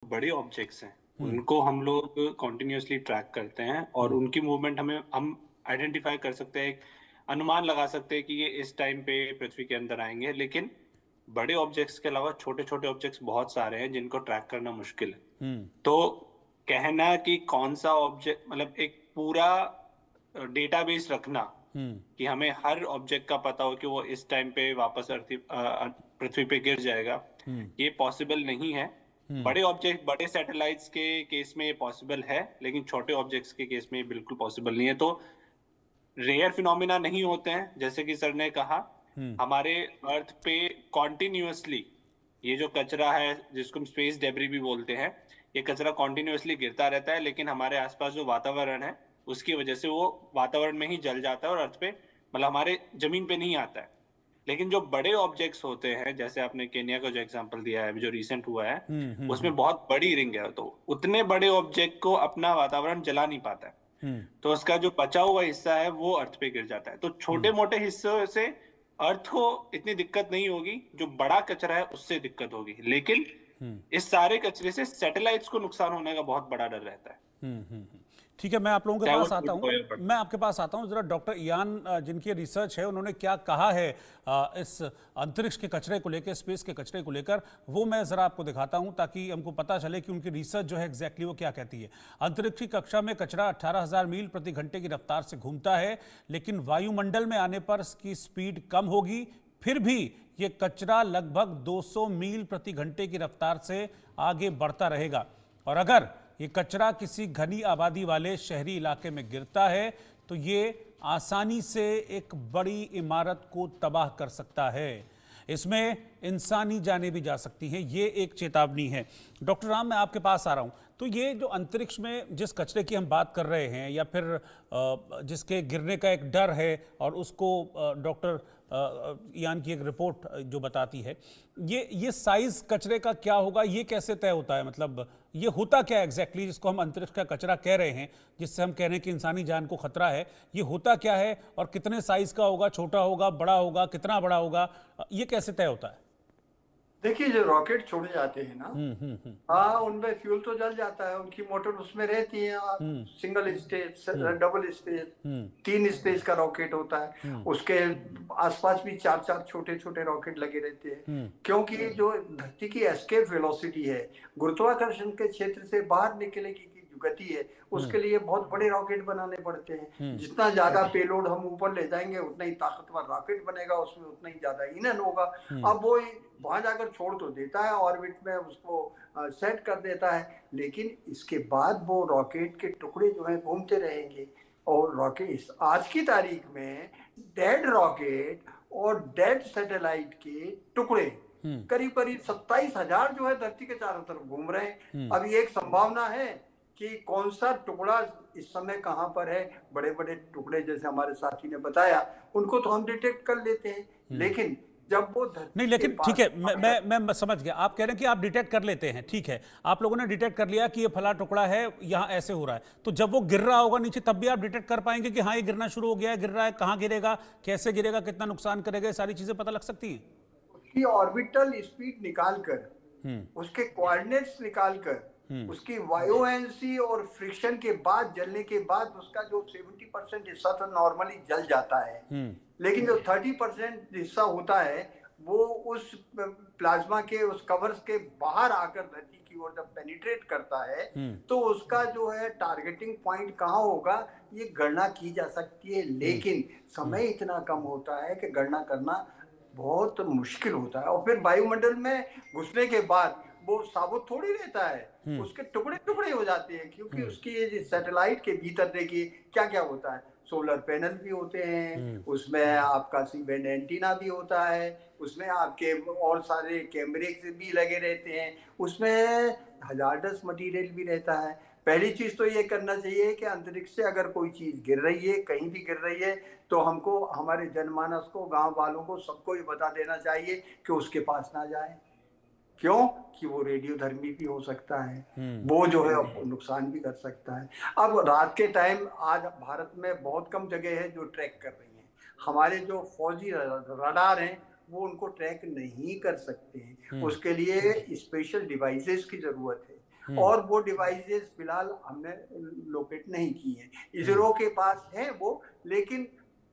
बड़े ऑब्जेक्ट्स हैं उनको हम लोग कॉन्टिन्यूसली ट्रैक करते हैं और उनकी मूवमेंट हम आइडेंटिफाई कर सकते हैं, अनुमान लगा सकते हैं कि ये इस टाइम पे पृथ्वी के अंदर आएंगे। लेकिन बड़े ऑब्जेक्ट्स के अलावा छोटे छोटे ऑब्जेक्ट्स बहुत सारे हैं जिनको ट्रैक करना मुश्किल है। तो कहना कि कौन सा ऑब्जेक्ट, मतलब एक पूरा डेटाबेस रखना कि हमें हर ऑब्जेक्ट का पता हो कि वो इस टाइम पे वापस पृथ्वी पे गिर जाएगा, ये पॉसिबल नहीं है। बड़े ऑब्जेक्ट, बड़े सैटेलाइट्स के केस में ये पॉसिबल है, लेकिन छोटे ऑब्जेक्ट्स के केस में ये बिल्कुल पॉसिबल नहीं है। तो रेयर फिनोमिना नहीं होते हैं, जैसे कि सर ने कहा। हमारे अर्थ पे कॉन्टिन्यूसली ये जो कचरा है जिसको हम स्पेस डेब्री भी बोलते हैं, ये कचरा कॉन्टिन्यूसली गिरता रहता है, लेकिन हमारे आसपास जो वातावरण है उसकी वजह से वो वातावरण में ही जल जाता है और अर्थ पे, मतलब हमारे जमीन पे नहीं आता है। लेकिन जो बड़े ऑब्जेक्ट्स होते हैं, जैसे आपने केन्या का जो एग्जांपल दिया है जो रिसेंट हुआ है, उसमें बहुत बड़ी रिंग है, तो उतने बड़े ऑब्जेक्ट को अपना वातावरण जला नहीं पाता है, तो उसका जो बचा हुआ हिस्सा है वो अर्थ पे गिर जाता है। तो छोटे मोटे हिस्सों से अर्थ को इतनी दिक्कत नहीं होगी, जो बड़ा कचरा है उससे दिक्कत होगी। लेकिन इस सारे कचरे से सैटेलाइट्स को नुकसान होने का बहुत बड़ा डर रहता है, ठीक है, मैं आप लोगों के चाहे वो पास आता छोटा हूं। हो या बड़ा। मैं आपके पास आता हूं जरा डॉक्टर इयान, जिनकी रिसर्च है, उन्होंने क्या कहा है इस अंतरिक्ष के कचरे को लेकर, स्पेस के कचरे को लेकर, वो मैं जरा आपको दिखाता हूं ताकि हमको पता चले कि उनकी रिसर्च जो है एग्जैक्टली वो क्या कहती है। अंतरिक्षी कक्षा में कचरा 18,000 मील प्रति घंटे की रफ्तार से घूमता है, लेकिन वायुमंडल में आने पर इसकी स्पीड कम होगी। फिर भी ये कचरा लगभग 200 मील प्रति घंटे की रफ्तार से आगे बढ़ता रहेगा, और अगर ये कचरा किसी घनी आबादी वाले शहरी इलाके में गिरता है तो ये आसानी से एक बड़ी इमारत को तबाह कर सकता है। इसमें इंसानी जानें भी जा सकती हैं, ये एक चेतावनी है। डॉक्टर राम, मैं आपके पास आ रहा हूं। तो ये जो अंतरिक्ष में जिस कचरे की हम बात कर रहे हैं, या फिर जिसके गिरने का एक डर है, और उसको डॉक्टर यान की एक रिपोर्ट जो बताती है, ये साइज कचरे का क्या होगा, ये कैसे तय होता है? मतलब ये होता क्या एग्जैक्टली जिसको हम अंतरिक्ष का कचरा कह रहे हैं, जिससे हम कह रहे हैं कि इंसानी जान को खतरा है, ये होता क्या है और कितने साइज का होगा? छोटा होगा, बड़ा होगा, कितना बड़ा होगा, ये कैसे तय होता है? देखिए, जो रॉकेट छोड़े जाते हैं ना, हाँ, उनमें फ्यूल तो जल जाता है, उनकी मोटर उसमें रहती है। Single stage, double stage, 3 stage का रॉकेट होता है। उसके आसपास भी 4-4 छोटे छोटे रॉकेट लगे रहते हैं, क्योंकि जो धरती की एस्केप वेलोसिटी है, गुरुत्वाकर्षण के क्षेत्र से बाहर निकलने की गति है, उसके लिए बहुत बड़े रॉकेट बनाने पड़ते हैं। जितना ज्यादा पेलोड हम ऊपर ले जाएंगे, उतना ही ताकतवर रॉकेट बनेगा, उसमें उतना ही ज्यादा ईंधन होगा। अब वो वहां जाकर छोड़ तो देता है, ऑर्बिट में उसको सेट कर देता है, लेकिन इसके बाद वो रॉकेट के टुकड़े जो है घूमते रहेंगे। और रॉकेट आज की तारीख में डेड रॉकेट और डेड सैटेलाइट के टुकड़े करीब करीब 27,000 जो है धरती के चारों तरफ घूम रहे हैं। अभी एक संभावना है कि कौन सा टुकड़ा इस समय कहां पर है। बड़े बड़े टुकड़े जैसे हमारे साथी ने बताया, उनको तो हम डिटेक्ट कर लेते हैं, लेकिन जब वो नहीं, लेकिन ठीक है, मैं समझ गया। आप कह रहे हैं कि आप डिटेक्ट कर लेते हैं, ठीक है, आप लोगों ने डिटेक्ट कर लिया कि ये फला टुकड़ा है, यहाँ ऐसे हो रहा है, तो जब वो गिर रहा होगा नीचे, तब भी आप डिटेक्ट कर पाएंगे कि हाँ ये गिरना शुरू हो गया है, गिर रहा है, कहाँ गिरेगा, कैसे गिरेगा, कितना नुकसान करेगा, ये सारी चीजें पता लग सकती हैं? उसकी ऑर्बिटल स्पीड निकालकर, उसके कोऑर्डिनेट्स निकालकर, उसकी वायोएंसी और फ्रिक्शन के बाद, जलने के बाद उसका जो 70% हिस्सा तो नॉर्मली जल जाता है, लेकिन जो 30% हिस्सा होता है वो उस प्लाज्मा के, उस कवर्स के बाहर आकर धरती की ओर जब पेनिट्रेट करता है, तो उसका जो है टारगेटिंग पॉइंट कहाँ होगा, ये गणना की जा सकती है। लेकिन समय इतना कम होता है कि गणना करना बहुत मुश्किल होता है। और फिर वायुमंडल में घुसने के बाद वो साबुत थोड़ी रहता है, उसके टुकड़े टुकड़े हो जाते हैं, क्योंकि उसकी सैटेलाइट के भीतर देखिए क्या क्या होता है। सोलर पैनल भी होते हैं, उसमें आपका सी बैंड एंटीना भी होता है, उसमें आपके और सारे कैमरे भी लगे रहते हैं, उसमें हजार्डस मटेरियल भी रहता है। पहली चीज तो ये करना चाहिए कि अंतरिक्ष से अगर कोई चीज गिर रही है, कहीं भी गिर रही है, तो हमको, हमारे जनमानस को, गांव वालों को, सबको ये बता देना चाहिए कि उसके पास ना जाए। क्यों? कि वो रेडियोधर्मी भी हो सकता है, वो जो है नुकसान भी कर सकता है। अब रात के टाइम आज भारत में बहुत कम जगह है जो ट्रैक कर रही हैं। हमारे जो फौजी रडार हैं वो उनको ट्रैक नहीं कर सकते हैं, उसके लिए स्पेशल डिवाइसेस की जरूरत है। और वो डिवाइसेस फिलहाल हमने लोकेट नहीं की हैं। इसरो के पास है वो, लेकिन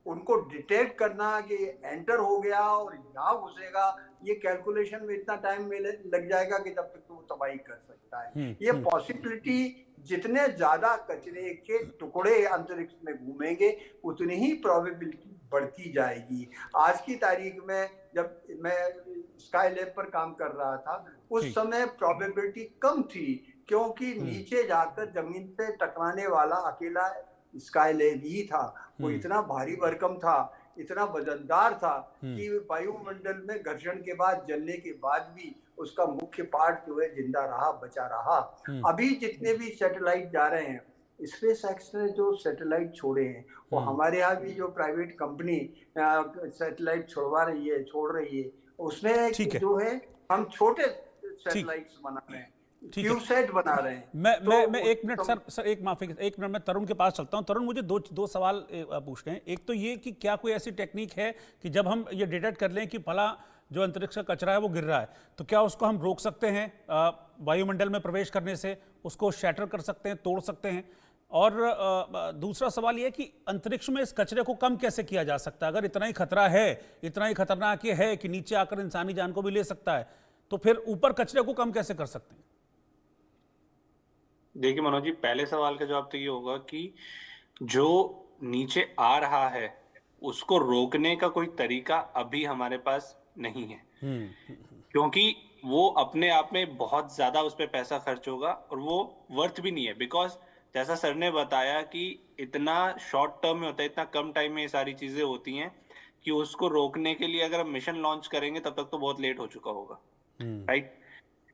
उनको डिटेक्ट करना कि एंटर हो गया और यहाँ घुसेगा, ये कैलकुलेशन में इतना टाइम लग जाएगा कि तब तक तो वो तबाही कर सकता है। ये पॉसिबिलिटी, जितने ज्यादा कचरे के टुकड़े अंतरिक्ष में घूमेंगे उतनी ही प्रोबेबिलिटी बढ़ती जाएगी। आज की तारीख में जब मैं स्काई लैब पर काम कर रहा था उस समय प्रोबेबिलिटी कम थी, क्योंकि नीचे जाकर जमीन पे टकराने वाला अकेला स्काई लैब ही था। वो इतना भारी भरकम था, इतना वजनदार था कि वायुमंडल में घर्षण के बाद, जलने के बाद भी उसका मुख्य पार्ट जो है जिंदा रहा, बचा रहा। अभी जितने भी सैटेलाइट जा रहे हैं, स्पेस एक्स ने जो सैटेलाइट छोड़े हैं, वो हमारे यहाँ भी जो प्राइवेट कंपनी सैटेलाइट छोड़ रही है, उसमें जो है हम छोटे सैटेलाइट्स बना रहे हैं, क्यूसेट बना रहे हैं। मैं एक मिनट सर एक मिनट में तरुण के पास चलता हूं। तरुण, मुझे दो सवाल पूछने हैं। एक तो ये कि क्या कोई ऐसी टेक्निक है कि जब हम ये डिटेक्ट कर लें कि फला जो अंतरिक्ष का कचरा है वो गिर रहा है, तो क्या उसको हम रोक सकते हैं वायुमंडल में प्रवेश करने से? उसको शैटर कर सकते हैं, तोड़ सकते हैं? और दूसरा सवाल यह कि अंतरिक्ष में इस कचरे को कम कैसे किया जा सकता है? अगर इतना ही खतरा है, इतना ही खतरनाक ये है कि नीचे आकर इंसानी जान को भी ले सकता है, तो फिर ऊपर कचरे को कम कैसे कर सकते हैं? देखिए मनोज जी, पहले सवाल का जवाब तो ये होगा कि जो नीचे आ रहा है उसको रोकने का कोई तरीका अभी हमारे पास नहीं है, क्योंकि वो अपने आप में बहुत ज्यादा उस पर पैसा खर्च होगा और वो वर्थ भी नहीं है। बिकॉज जैसा सर ने बताया कि इतना शॉर्ट टर्म में होता है, इतना कम टाइम में ये सारी चीजें होती हैं कि उसको रोकने के लिए अगर हम मिशन लॉन्च करेंगे तब तक तो बहुत लेट हो चुका होगा, राइट।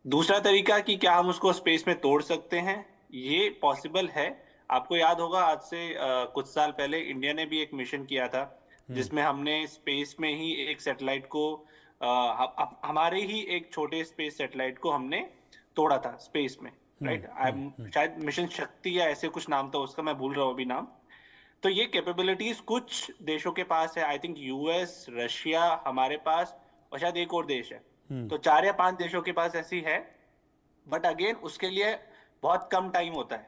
दूसरा तरीका कि क्या हम उसको स्पेस में तोड़ सकते हैं, ये पॉसिबल है। आपको याद होगा आज से कुछ साल पहले इंडिया ने भी एक मिशन किया था जिसमें हमने स्पेस में ही एक सैटेलाइट को हमारे ही एक छोटे स्पेस सैटेलाइट को हमने तोड़ा था स्पेस में, राइट। शायद मिशन शक्ति या ऐसे कुछ नाम था उसका, मैं भूल रहा हूँ अभी नाम। तो ये कैपेबिलिटीज कुछ देशों के पास है, आई थिंक यूएस, रशिया हमारे पास, और शायद एक और देश है। तो 4 या 5 देशों के पास ऐसी है, बट अगेन उसके लिए बहुत कम टाइम होता है,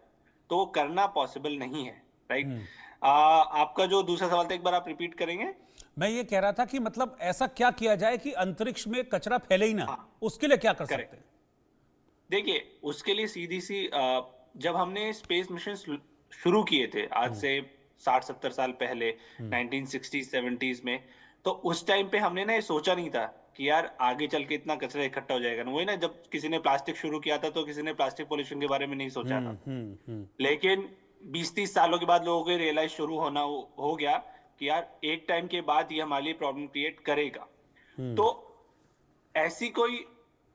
तो वो करना पॉसिबल नहीं है, राइट। आपका जो दूसरा सवाल था, एक बार आप रिपीट करेंगे? मैं ये कह रहा था कि मतलब ऐसा क्या किया जाए कि अंतरिक्ष में कचरा फैले ही ना, उसके लिए क्या कर सकते हैं? देखिए, उसके लिए सीधी सी जब हमने स्पेस मिशन शुरू किए थे आज से 60-70 साल पहले 1960s 70s में, तो उस टाइम पे हमने ना ये सोचा नहीं था कि यार आगे चल के इतना कचरा इकट्ठा हो जाएगा। वही ना, जब किसी ने प्लास्टिक शुरू किया था तो किसी ने प्लास्टिक पॉल्यूशन के बारे में नहीं सोचा था। लेकिन 20-30 सालों के बाद लोगों को रियलाइज शुरू होना हो गया कि यार एक टाइम के बाद ये हमारे लिए प्रॉब्लम क्रिएट करेगा। तो ऐसी कोई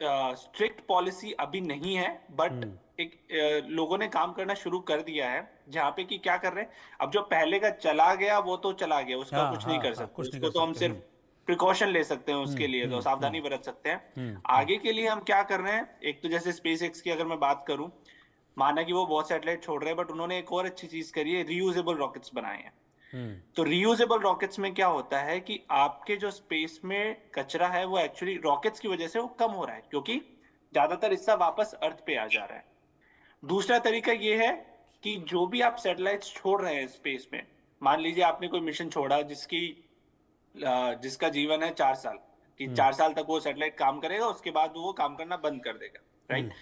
स्ट्रिक्ट पॉलिसी अभी नहीं है, बट एक लोगों ने काम करना शुरू कर दिया है जहाँ पे कि क्या कर रहे हैं, अब जो पहले का चला गया वो तो चला गया, उसका कुछ नहीं कर सकते, उसको तो हम सिर्फ प्रिकॉशन ले सकते हैं, उसके लिए तो सावधानी बरत सकते हैं। आगे के लिए हम क्या कर रहे हैं, एक तो जैसे स्पेस एक्स की अगर मैं बात करूं, माना कि वो बहुत सैटेलाइट छोड़ रहे हैं, बट उन्होंने एक और अच्छी चीज करी है, रीयूजेबल रॉकेट्स बनाए हैं। तो रीयूजेबल रॉकेट्स में क्या होता है कि आपके जो स्पेस में कचरा है वो एक्चुअली रॉकेट्स की वजह से वो कम हो रहा है, क्योंकि ज्यादातर हिस्सा वापस अर्थ पे आ जा रहा है। दूसरा तरीका ये है कि जो भी आप सैटेलाइट्स छोड़ रहे हैं स्पेस में, मान लीजिए आपने कोई मिशन छोड़ा जिसका जीवन है 4 साल, कि 4 साल तक वो सैटेलाइट काम करेगा, उसके बाद वो काम करना बंद कर देगा, राइट।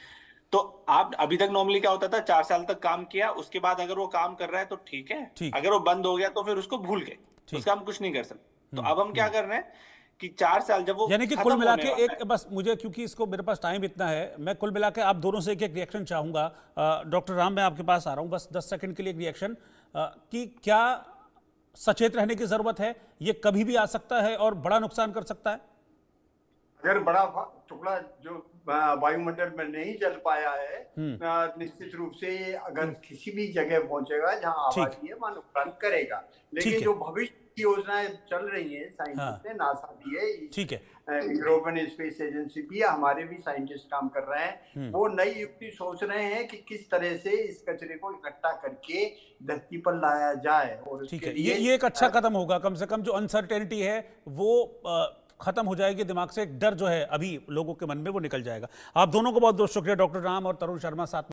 तो आप अभी तक नॉर्मली क्या होता था, 4 साल तक काम किया, उसके बाद अगर वो काम कर रहा है तो ठीक है, अगर वो बंद हो गया तो फिर उसको भूल गए, उसका हम कुछ नहीं कर सकते। तो अब हम क्या कर रहे हैं कि 4 साल जब वो, यानी कि कुल मिला के एक, बस मुझे क्योंकि इसको मेरे पास टाइम इतना है, मैं कुल मिला के आप दोनों से एक रिएक्शन चाहूंगा। डॉक्टर राम, मैं आपके पास आ रहा हूं, बस 10 सेकंड के लिए एक रिएक्शन कि क्या सचेत रहने की जरूरत है, ये कभी भी आ सकता है और बड़ा नुकसान कर सकता है? अगर बड़ा टुकड़ा जो वायुमंडल में नहीं चल पाया है, निश्चित रूप से अगर किसी भी जगह पहुंचेगा जहां आबादी है वहां नुकसान करेगा। लेकिन जो भविष्य की योजनाएं चल रही हैं, साइंटिस्ट ने, नासा भी है, ठीक है, यूरोपियन स्पेस एजेंसी भी है, हमारे भी साइंटिस्ट काम कर रहे हैं, वो नई युक्ति सोच रहे हैं कि किस तरह से इस कचरे को इकट्ठा करके धरती पर लाया जाए। और ठीक है, ये एक अच्छा कदम होगा, कम से कम जो अनसर्टेनिटी है वो खत्म हो जाएगी, दिमाग से डर जो है अभी लोगों के मन में वो निकल जाएगा। आप दोनों को बहुत बहुत शुक्रिया, डॉक्टर राम और तरुण शर्मा साथ